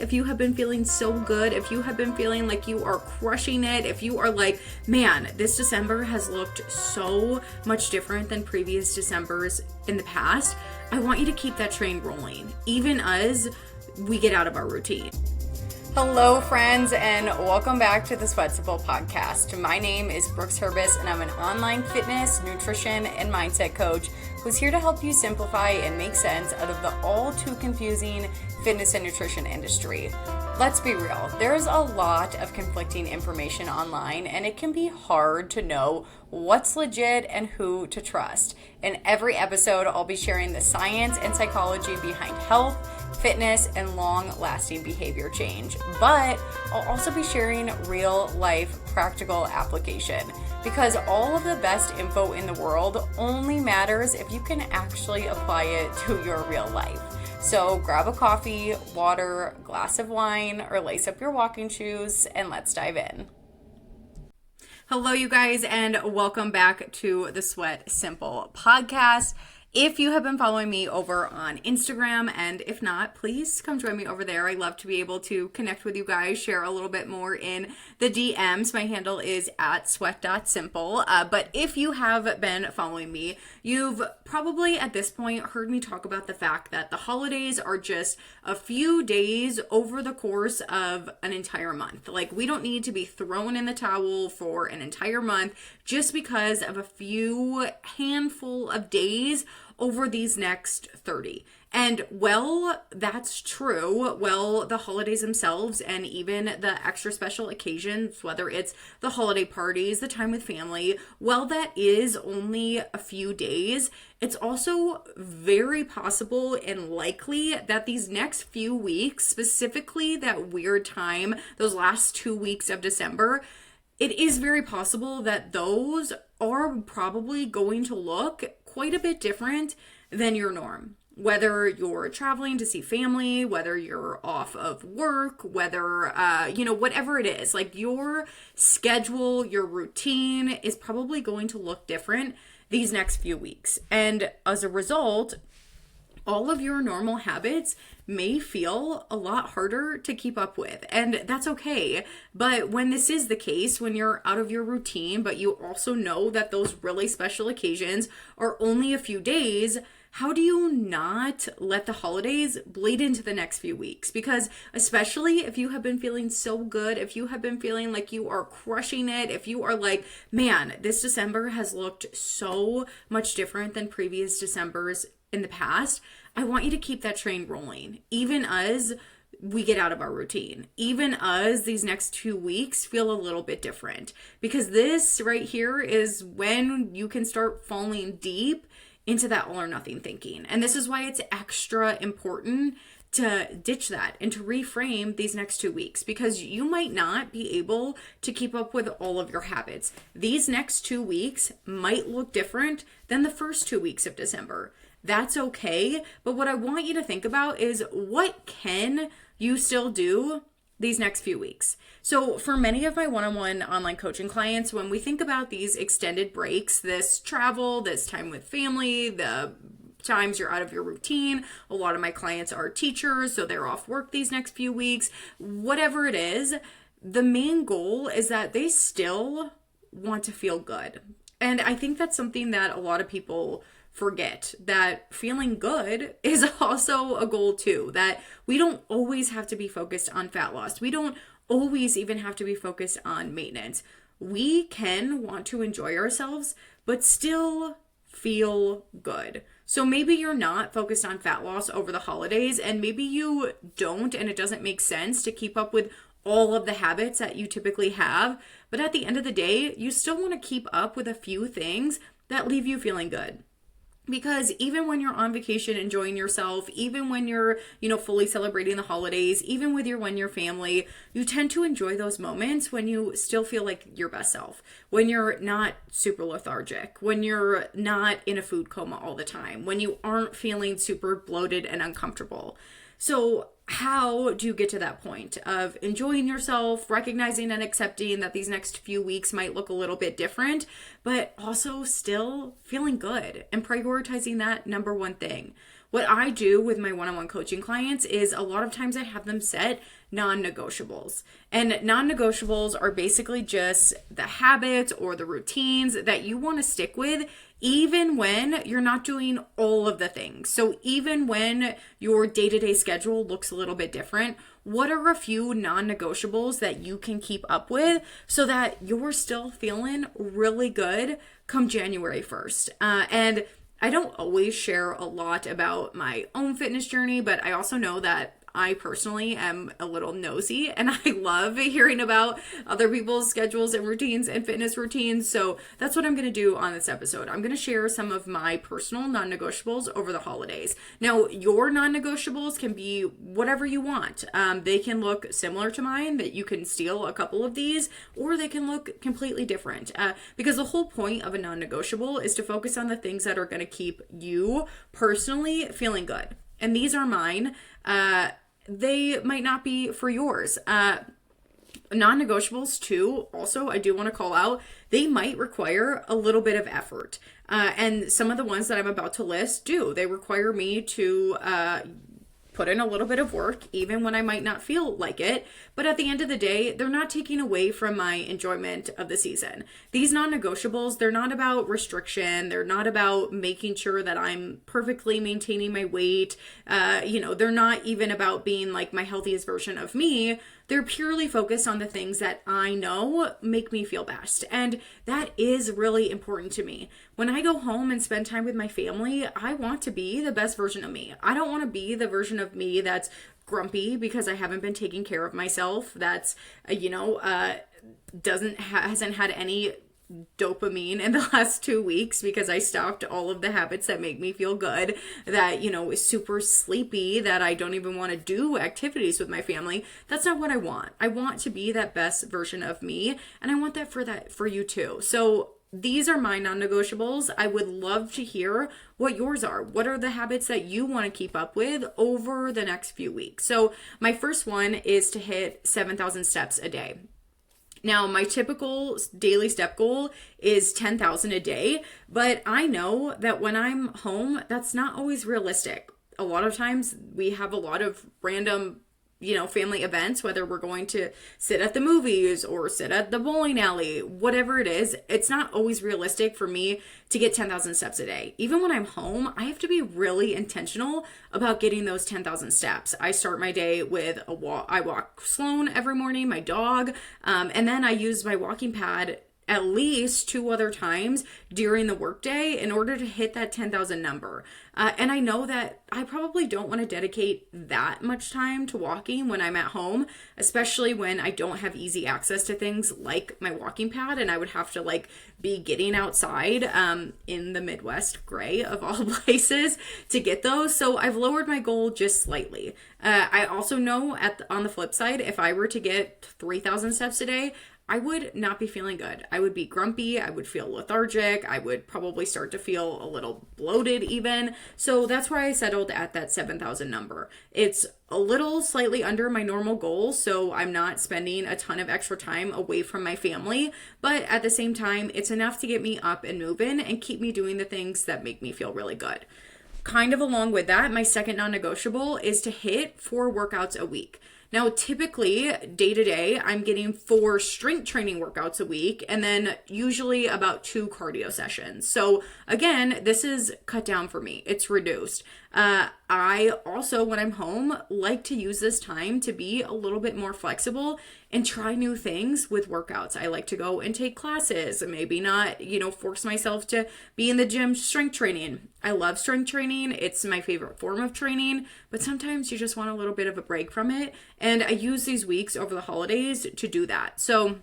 If you have been feeling so good, if you have been feeling like you are crushing it, if you are like, man, this December has looked so much different than previous Decembers in the past, I want you to keep that train rolling, even as we get out of our routine. Hello, friends, and welcome back to the Sweatable podcast. My name is Brooks Herbis, and I'm an online fitness, nutrition, and mindset coach who's here to help you simplify and make sense out of the all too confusing fitness and nutrition industry. Let's be real, there's a lot of conflicting information online, and it can be hard to know what's legit and who to trust. In every episode, I'll be sharing the science and psychology behind health, fitness, and long-lasting behavior change. But I'll also be sharing real-life practical application, because all of the best info in the world only matters if you can actually apply it to your real life. So grab a coffee, water, glass of wine, or lace up your walking shoes, and let's dive in. Hello, you guys, and welcome back to the Sweat Simple podcast. If you have been following me over on Instagram, and if not, please come join me over there. I love to be able to connect with you guys, share a little bit more in the DMs. My handle is @sweat.simple. But if you have been following me, you've probably at this point heard me talk about the fact that the holidays are just a few days over the course of an entire month. Like, we don't need to be thrown in the towel for an entire month just because of a few handful of days over these next 30. And well, that's true. Well, the holidays themselves and even the extra special occasions, whether it's the holiday parties, the time with family, well, that is only a few days. It's also very possible and likely that these next few weeks, specifically that weird time, those last 2 weeks of December, it is very possible that those are probably going to look quite a bit different than your norm. Whether you're traveling to see family, whether you're off of work, whether, whatever it is, like your schedule, your routine is probably going to look different these next few weeks. And as a result, all of your normal habits may feel a lot harder to keep up with, and that's okay. But when this is the case, when you're out of your routine, but you also know that those really special occasions are only a few days, how do you not let the holidays bleed into the next few weeks? Because especially if you have been feeling so good, if you have been feeling like you are crushing it, if you are like, man, this December has looked so much different than previous Decembers in the past, I want you to keep that train rolling, even as we get out of our routine, even as these next 2 weeks feel a little bit different, because this right here is when you can start falling deep into that all or nothing thinking. And this is why it's extra important to ditch that and to reframe these next 2 weeks, because you might not be able to keep up with all of your habits. These next 2 weeks might look different than the first 2 weeks of December. That's okay. But what I want you to think about is, what can you still do these next few weeks? So for many of my one-on-one online coaching clients, when we think about these extended breaks, this travel, this time with family, the times you're out of your routine, a lot of my clients are teachers, so they're off work these next few weeks, whatever it is, the main goal is that they still want to feel good. And I think that's something that a lot of people forget, that feeling good is also a goal too, that we don't always have to be focused on fat loss. We don't always even have to be focused on maintenance. We can want to enjoy ourselves, but still feel good. So maybe you're not focused on fat loss over the holidays, and maybe you don't, and it doesn't make sense to keep up with all of the habits that you typically have. But at the end of the day, you still want to keep up with a few things that leave you feeling good. Because even when you're on vacation enjoying yourself, even when you're, fully celebrating the holidays, even with when your family, you tend to enjoy those moments when you still feel like your best self, when you're not super lethargic, when you're not in a food coma all the time, when you aren't feeling super bloated and uncomfortable. So how do you get to that point of enjoying yourself, recognizing and accepting that these next few weeks might look a little bit different, but also still feeling good and prioritizing that number one thing? what I do with my one-on-one coaching clients is a lot of times I have them set non-negotiables. And non-negotiables are basically just the habits or the routines that you want to stick with even when you're not doing all of the things. So even when your day-to-day schedule looks a little bit different, what are a few non-negotiables that you can keep up with so that you're still feeling really good come January 1st? And I don't always share a lot about my own fitness journey, but I also know that I personally am a little nosy and I love hearing about other people's schedules and routines and fitness routines. So that's what I'm going to do on this episode. I'm going to share some of my personal non-negotiables over the holidays. Now, your non-negotiables can be whatever you want. They can look similar to mine, that you can steal a couple of these, or they can look completely different. Because the whole point of a non-negotiable is to focus on the things that are going to keep you personally feeling good. And these are mine. They might not be for yours. Non-negotiables too, also, I do want to call out, they might require a little bit of effort. And some of the ones that I'm about to list do. They require me to put in a little bit of work, even when I might not feel like it. But at the end of the day, they're not taking away from my enjoyment of the season. These non-negotiables, they're not about restriction. They're not about making sure that I'm perfectly maintaining my weight. They're not even about being like my healthiest version of me. They're purely focused on the things that I know make me feel best. And that is really important to me. When I go home and spend time with my family, I want to be the best version of me. I don't want to be the version of me that's grumpy because I haven't been taking care of myself. That's, hasn't had any dopamine in the last 2 weeks because I stopped all of the habits that make me feel good, that, is super sleepy, that I don't even want to do activities with my family. That's not what I want. I want to be that best version of me, and I want that for you too. So these are my non-negotiables. I would love to hear what yours are. What are the habits that you want to keep up with over the next few weeks? So my first one is to hit 7,000 steps a day. Now, my typical daily step goal is 10,000 a day, but I know that when I'm home, that's not always realistic. A lot of times we have a lot of random family events, whether we're going to sit at the movies or sit at the bowling alley, whatever it is, it's not always realistic for me to get 10,000 steps a day. Even when I'm home, I have to be really intentional about getting those 10,000 steps. I start my day with a walk. I walk Sloan every morning, my dog, and then I use my walking pad at least 2 other times during the workday in order to hit that 10,000 number. And I know that I probably don't want to dedicate that much time to walking when I'm at home, especially when I don't have easy access to things like my walking pad, and I would have to be getting outside in the Midwest gray of all places to get those. So I've lowered my goal just slightly. I also know on the flip side, if I were to get 3,000 steps a day, I would not be feeling good. I would be grumpy. I would feel lethargic. I would probably start to feel a little bloated even. So that's why I settled at that 7,000 number. It's a little slightly under my normal goal, so I'm not spending a ton of extra time away from my family, but at the same time, it's enough to get me up and moving and keep me doing the things that make me feel really good. Kind of along with that, my second non-negotiable is to hit 4 workouts a week. Now, typically, day to day, I'm getting 4 strength training workouts a week and then usually about 2 cardio sessions. So again, this is cut down for me. It's reduced. I also, when I'm home, like to use this time to be a little bit more flexible and try new things with workouts. I like to go and take classes and maybe not, force myself to be in the gym strength training. I love strength training. It's my favorite form of training, but sometimes you just want a little bit of a break from it. And I use these weeks over the holidays to do that. So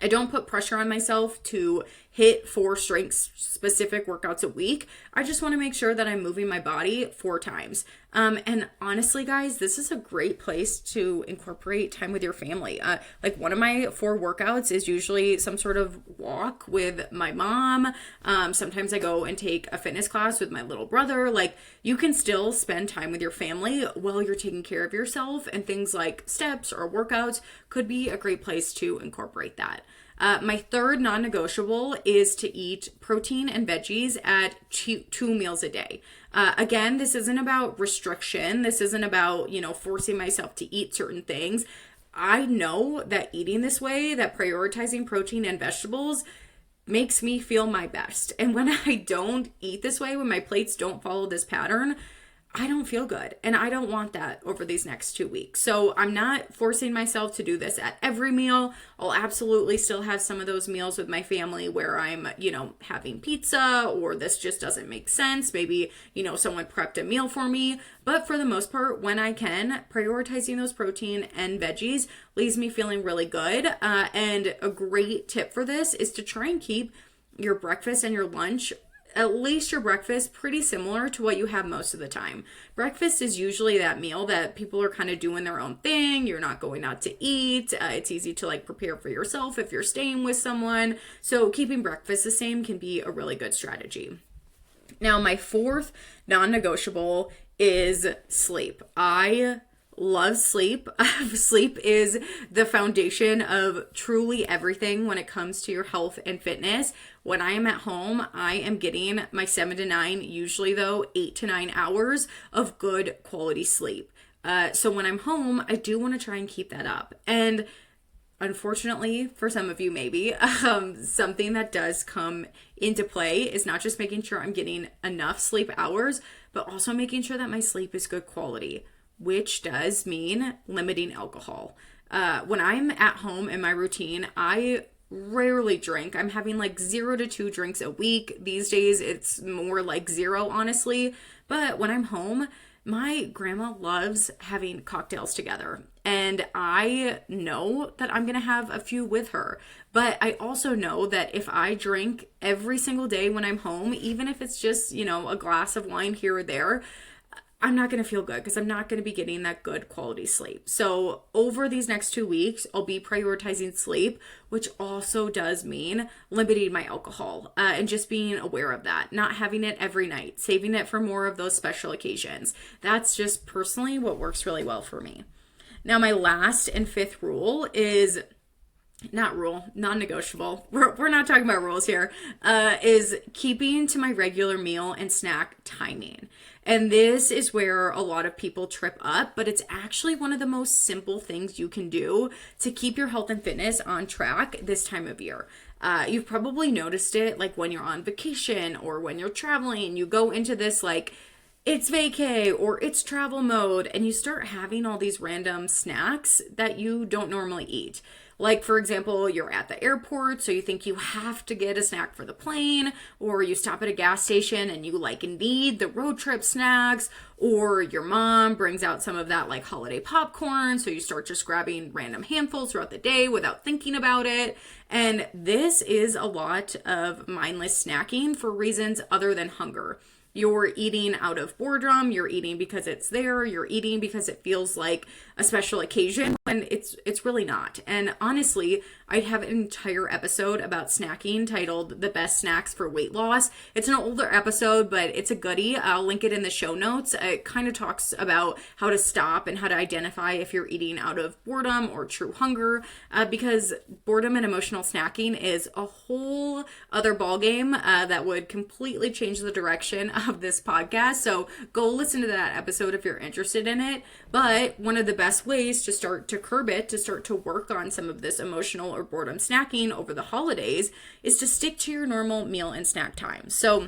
I don't put pressure on myself to hit 4 strength specific workouts a week. I just want to make sure that I'm moving my body 4 times. And honestly, guys, this is a great place to incorporate time with your family. One of my 4 workouts is usually some sort of walk with my mom. Sometimes I go and take a fitness class with my little brother. You can still spend time with your family while you're taking care of yourself, and things like steps or workouts could be a great place to incorporate that. My third non-negotiable is to eat protein and veggies at two meals a day. Again, this isn't about restriction. This isn't about, forcing myself to eat certain things. I know that eating this way, that prioritizing protein and vegetables makes me feel my best. And when I don't eat this way, when my plates don't follow this pattern, I don't feel good. And I don't want that over these next 2 weeks. So I'm not forcing myself to do this at every meal. I'll absolutely still have some of those meals with my family where I'm, having pizza, or this just doesn't make sense. Maybe, someone prepped a meal for me. But for the most part, when I can, prioritizing those protein and veggies leaves me feeling really good. And a great tip for this is to try and keep your breakfast and your lunch, at least your breakfast, pretty similar to what you have most of the time. Breakfast is usually that meal that people are kind of doing their own thing. You're not going out to eat. It's easy to prepare for yourself if you're staying with someone. So keeping breakfast the same can be a really good strategy. Now, my fourth non-negotiable is sleep. I love sleep. Sleep is the foundation of truly everything when it comes to your health and fitness. When I am at home, I am getting my 7 to 9, usually though 8 to 9 hours of good quality sleep. So when I'm home, I do want to try and keep that up. And unfortunately, for some of you maybe, something that does come into play is not just making sure I'm getting enough sleep hours, but also making sure that my sleep is good quality, which does mean limiting alcohol. When I'm at home in my routine, I rarely drink. I'm having 0 to 2 drinks a week. These days, it's more like 0, honestly. But when I'm home, my grandma loves having cocktails together. And I know that I'm going to have a few with her. But I also know that if I drink every single day when I'm home, even if it's just, a glass of wine here or there, I'm not going to feel good because I'm not going to be getting that good quality sleep. So over these next 2 weeks, I'll be prioritizing sleep, which also does mean limiting my alcohol and just being aware of that, not having it every night, saving it for more of those special occasions. That's just personally what works really well for me. Now, my last and fifth rule is non-negotiable. We're not talking about rules here, is keeping to my regular meal and snack timing. And this is where a lot of people trip up, but it's actually one of the most simple things you can do to keep your health and fitness on track this time of year. You've probably noticed it when you're on vacation or when you're traveling, you go into this it's vacay or it's travel mode, and you start having all these random snacks that you don't normally eat. For example, you're at the airport, so you think you have to get a snack for the plane, or you stop at a gas station and you need the road trip snacks, or your mom brings out some of that holiday popcorn, so you start just grabbing random handfuls throughout the day without thinking about it. And this is a lot of mindless snacking for reasons other than hunger. You're eating out of boredom, you're eating because it's there, you're eating because it feels like a special occasion, and it's really not. And honestly, I'd have an entire episode about snacking titled The Best Snacks for Weight Loss. It's an older episode, but it's a goodie. I'll link it in the show notes. It kind of talks about how to stop and how to identify if you're eating out of boredom or true hunger, because boredom and emotional snacking is a whole other ballgame that would completely change the direction of this podcast. So go listen to that episode if you're interested in it. But one of the best ways to start to curb it, to start to work on some of this emotional or boredom snacking over the holidays, is to stick to your normal meal and snack time. So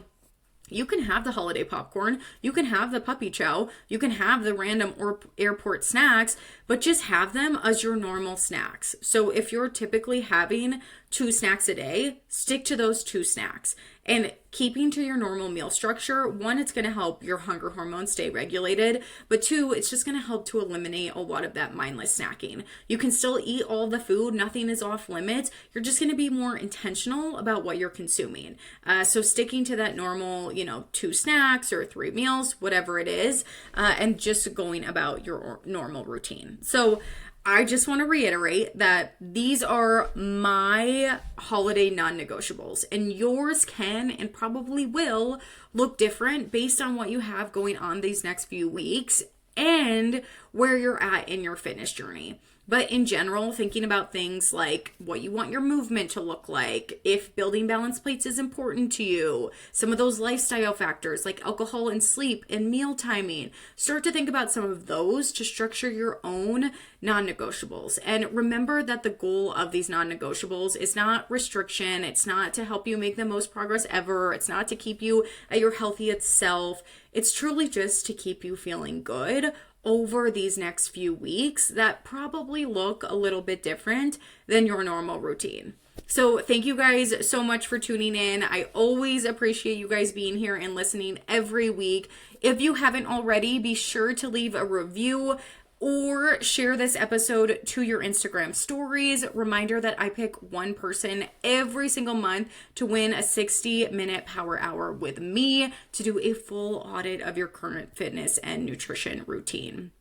you can have the holiday popcorn, you can have the puppy chow, you can have the random airport snacks, but just have them as your normal snacks. So if you're typically having 2 snacks a day, stick to those 2 snacks. And keeping to your normal meal structure, 1, it's going to help your hunger hormones stay regulated, but 2, it's just going to help to eliminate a lot of that mindless snacking. You can still eat all the food, nothing is off limits. You're just going to be more intentional about what you're consuming. So sticking to that normal, 2 snacks or 3 meals, whatever it is, and just going about your normal routine. So I just want to reiterate that these are my holiday non-negotiables, and yours can and probably will look different based on what you have going on these next few weeks and where you're at in your fitness journey. But in general, thinking about things like what you want your movement to look like, if building balanced plates is important to you, some of those lifestyle factors like alcohol and sleep and meal timing, start to think about some of those to structure your own non-negotiables. And remember that the goal of these non-negotiables is not restriction. It's not to help you make the most progress ever. It's not to keep you at your healthiest self. It's truly just to keep you feeling good over these next few weeks that probably look a little bit different than your normal routine. So thank you guys so much for tuning in. I always appreciate you guys being here and listening every week. If you haven't already, be sure to leave a review or share this episode to your Instagram stories. Reminder that I pick one person every single month to win a 60-minute power hour with me to do a full audit of your current fitness and nutrition routine.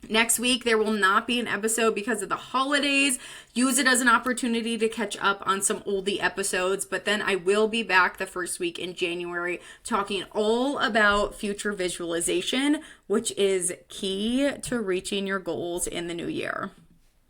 Next week, there will not be an episode because of the holidays. Use it as an opportunity to catch up on some oldie episodes, but then I will be back the first week in January talking all about future visualization, which is key to reaching your goals in the new year.